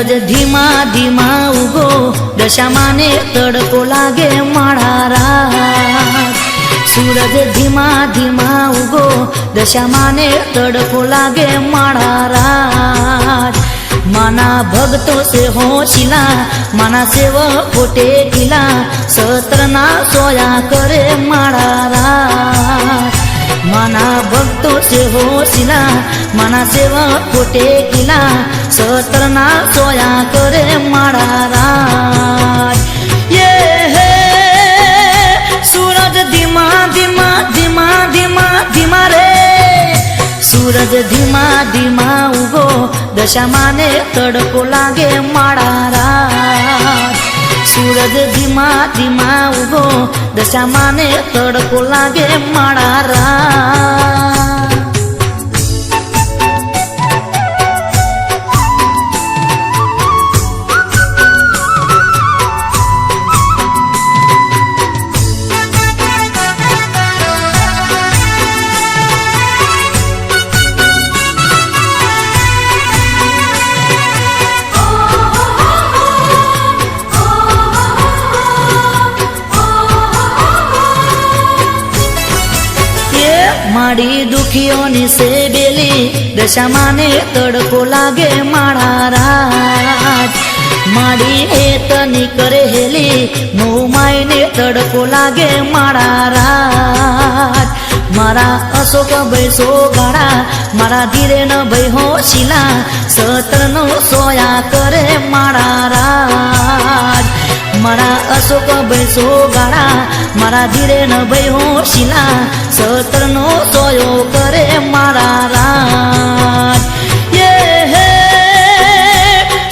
सूरज धीमा धीमा उगो दशा माने तड़को लागे माड़ा रात। सूरज धीमा धीमा उगो दशा माने तड़को लागे माड़ा रात। माना भक्तों से होशिला माना सेवक फोटे किला सत्रना सोया करे माड़ा रात। माना भक्तों से होशिला माना सेवक फोटे किला सत्रना सोया करे माड़ा रात। ये है सूरज धीमा धीमा धीमा धीमा धीमा रे। सूरज धीमा धीमा उगो दशा माने तड़को लागे माड़ा रात। सूरज धीमा धीमा उगो दशा माने तड़को लागे माड़ा रात। माड़ी दुखियों ने से बेली दशा माने तड़को लागे माड़ा रात। माड़ी एतनी करे हेली मुँह माई ने तड़को लागे माड़ा रात। मारा अशोक बैसो गाड़ा मारा धीरे न भई होशिला सत्रनो सोया करे माड़ा रात। मारा अशोक बैसो गाड़ा मारा धीरे न भई होशिला सत्रनो सोयो करे माड़ा रात। ये है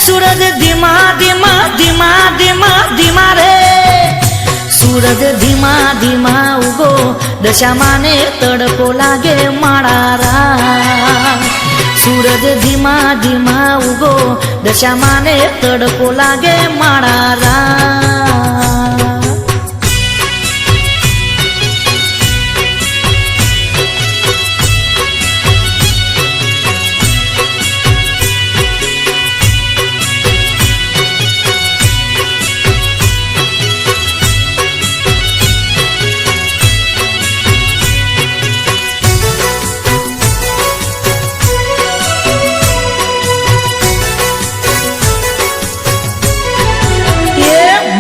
सूरज धीमा धीमा धीमा धीमा धीमा रे। सूरज धीमा धीमा उगो दशा माने तड़को लागे माड़ा रात। सूरज धीमा धीमा उगो दशा माने तड़को लागे माड़ा रात।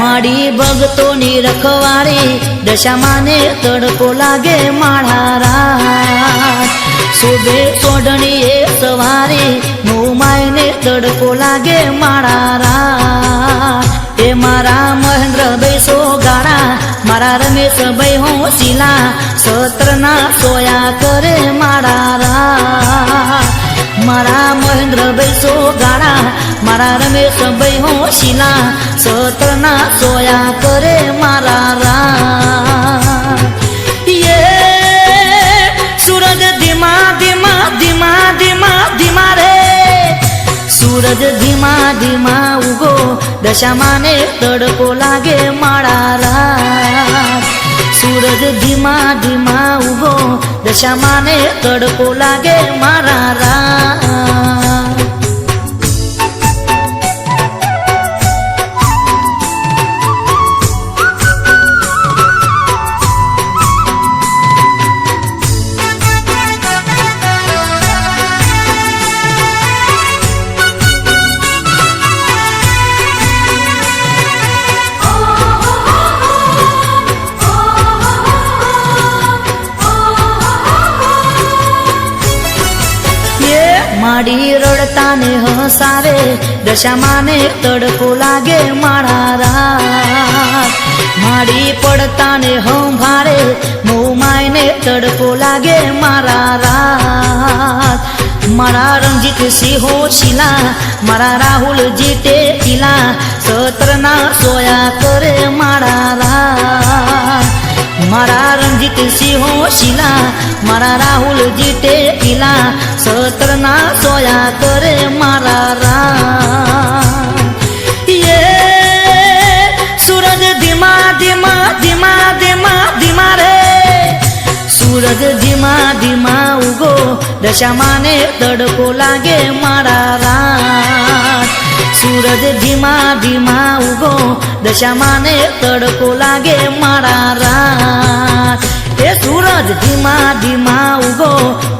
माड़ी भगतों नी रखवारी दशा माने तड़को लागे माड़ा रात। सुबे सोडनी सवारी मुँह माई ने तड़को लागे माड़ा रात। ए मारा महेंद्र बैसो गाड़ा मारा रमेश भाई होशिला सत्रना सोया करे माड़ा रात। मारा महेंद्र बैसो गाड़ा मारा रमेश भाई होशिला सत्रना सोया करे माड़ा रात। ये सूरज धीमा धीमा धीमा धीमा धीमा रे। सूरज धीमा धीमा उगो दशा माने तड़को लागे माड़ा रात। सूरज धीमा धीमा उगो दशा माने तड़को लागे माड़ा रात। माड़ी रड़ता ने हसावे दशा माने तड़को लागे माड़ा रात। माड़ी पड़ता ने हम भारे मुँह माई ने तड़को लागे माड़ा रात। मारा रंजित सिंह शिला मारा राहुल जीते किला सत्रना सोया करे माड़ा रात। मारा रंजित सिंह शिला मारा राहुल जीते किला सत्रना सोया करे माड़ा रात। ये सूरज धीमा धीमा धीमा धीमा धीमा रे। सूरज धीमा धीमा उगो दशा माने तड़को लागे माड़ा रात। સૂરજ ધીમા ધીમા ઉગો દશામાને તડકો લાગે મારા રાત એ સૂરજ ધીમા ધીમા ઉગો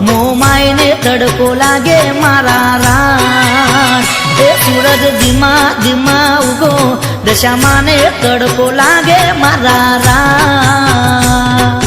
મોમાઈને તડકો લાગે મારા રાત એ સૂરજ ધીમા ધીમા ઉગો દશામાને તડકો લાગે મારા રાત